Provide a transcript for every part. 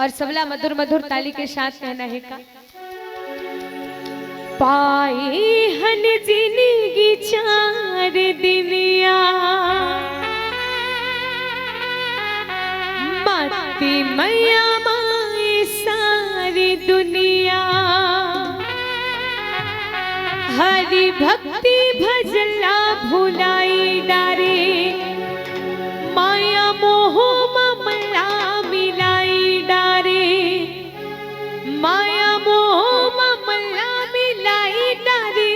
और सबला मधुर मधुर ताली के साथ कहना है का पाए हन जिंदगी चार दिनिया माती मैया माए सारी दुनिया हरि भक्ति भजला भुलाई डारे माया मोह ममला मिलाई डारे माया मोह ममला मिलाई डारे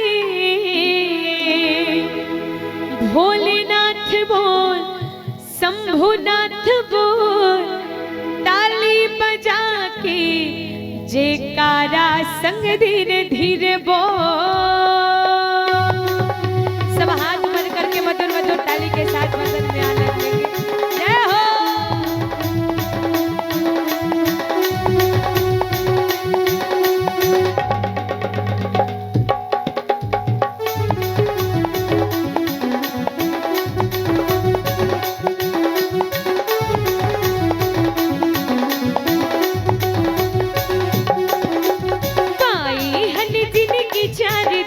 भोलेनाथ बोल शंभुनाथ बोल ताली बजा के जयकारा संग धीरे धीरे बोल सब हाथ बंद करके मधुर मधुर ताली के साथ मगन में आनंद लेंगे जय हो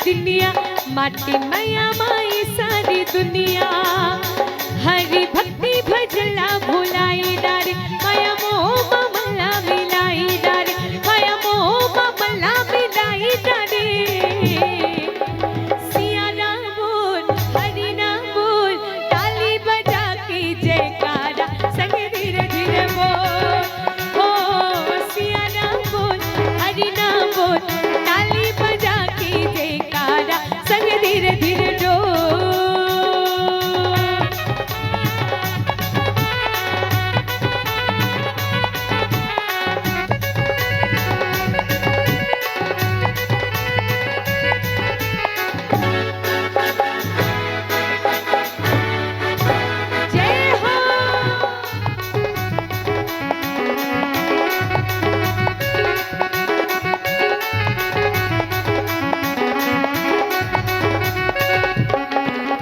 दुनिया माटी मैया माई सारी दुनिया हरि भक्ति भजला भुलाई डारे माया मोह ममला मिलाई डारे माया मोह ममला मिलाई डारे सिया राम बोल हरि नाम बोल ताली बजा के जयकारा संग धीरे धीरे बोल हो सिया राम बोल हरि नाम बोल ताली बजा के जयकारा संग धीरे धीरे डोल जय हो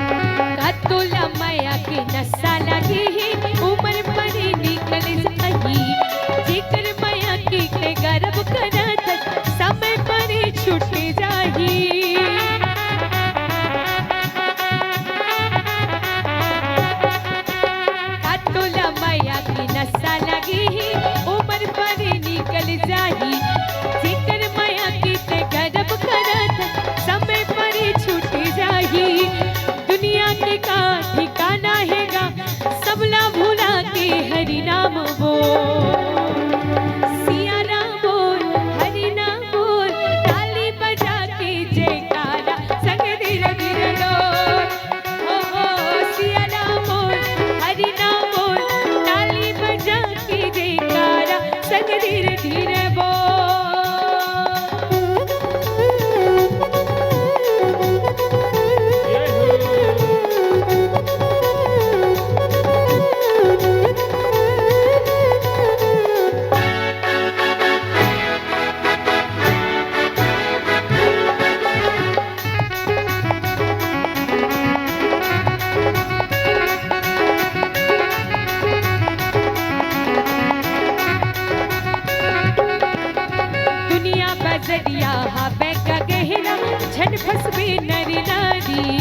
कतुला माया की नशा लगी ही उम्र परी निकल सही जिक्र माया की के गर्भ करत समय परी छूट जाही कतुला माया की नशा लगी ही उम्र परी निकल जाही जिक्र माया की के गर्भ करत समय परी छूट जाही दुनिया के का ठिकाना हैगा सबला भूला के हरि नाम बोल सिया राम बोल हरि नाम बोल ताली बजा के जयकारा संग धीरे धीरे डोल हो सिया राम बोल हरि नाम बोल ताली बजा के जयकारा संग धीरे धीरे बोल दुनिया बजरिया हबे का गहरा झट फसबे नरी नारी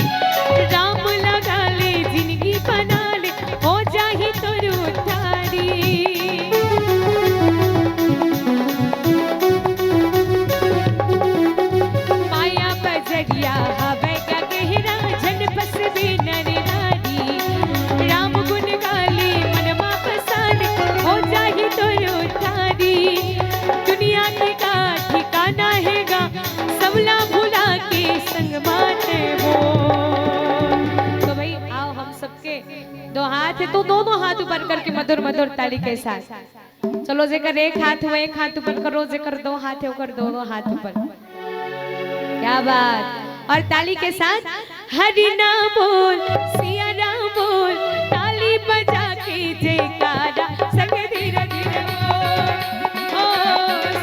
राम लगा ले जिंदगी बना ले हो जाही तोर उतारी माया बजरिया हबे का गहरा झट फसबे नरी नारी राम गुण गाले मनमा फसाले हो जाही तोर उतारी दुनिया के का ठिकाना हैगा सबला भुला के संग बाटे हो तो भाई आओ हम सबके दो हाथ है तो दोनों हाथ ऊपर करके मधुर मधुर ताली के साथ चलो जेकर एक हाथ हो एक हाथ ऊपर करो जेकर दो हाथ है ओकर दोनों हाथ ऊपर क्या बात और ताली के साथ हरि नाम बोल सिया राम बोल ताली बजा के जयकारा संग धीरे धीरे बोल ओ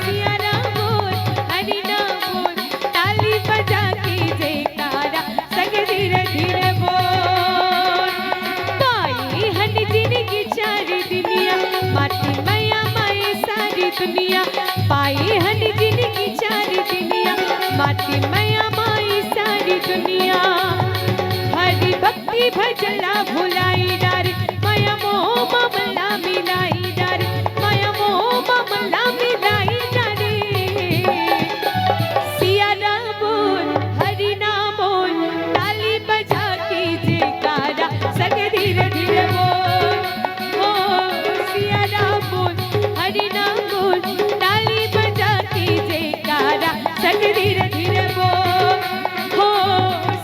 सिया राम बोल हरि नाम बोल ताली बजा के जयकारा संग धीरे धीरे बोल पाई हन जिंदगी चार दुनिया माटी मैया माए सारी दुनिया पाए हन जिनकी चार दुनिया माटी मैया माई सारी दुनिया हरि भक्ति भजला भुलाई डारे माया मोह मामला मिलाई डारे माया मोह मामला मिलाई डारे सिया राम बोल हरि नाम बोल ताली बजा के जयकारा संग धीरे धीरे बोल ओ सिया राम बोल हरि नाम बोल ताली बजा के जयकारा संग धीरे धीरे बोल हो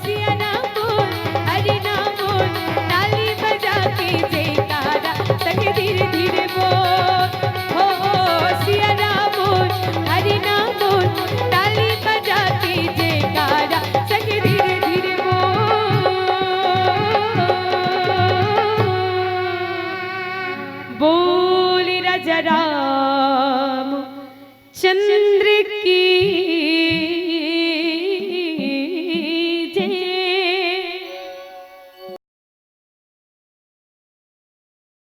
सिया राम बोल हरि नाम बोल ताली बजा के जयकारा संग धीरे धीरे बोल हो सिया राम बोल हरि नाम बोल ताली बजा के जयकारा संग धीरे धीरे बोल राजा राम चंद्र की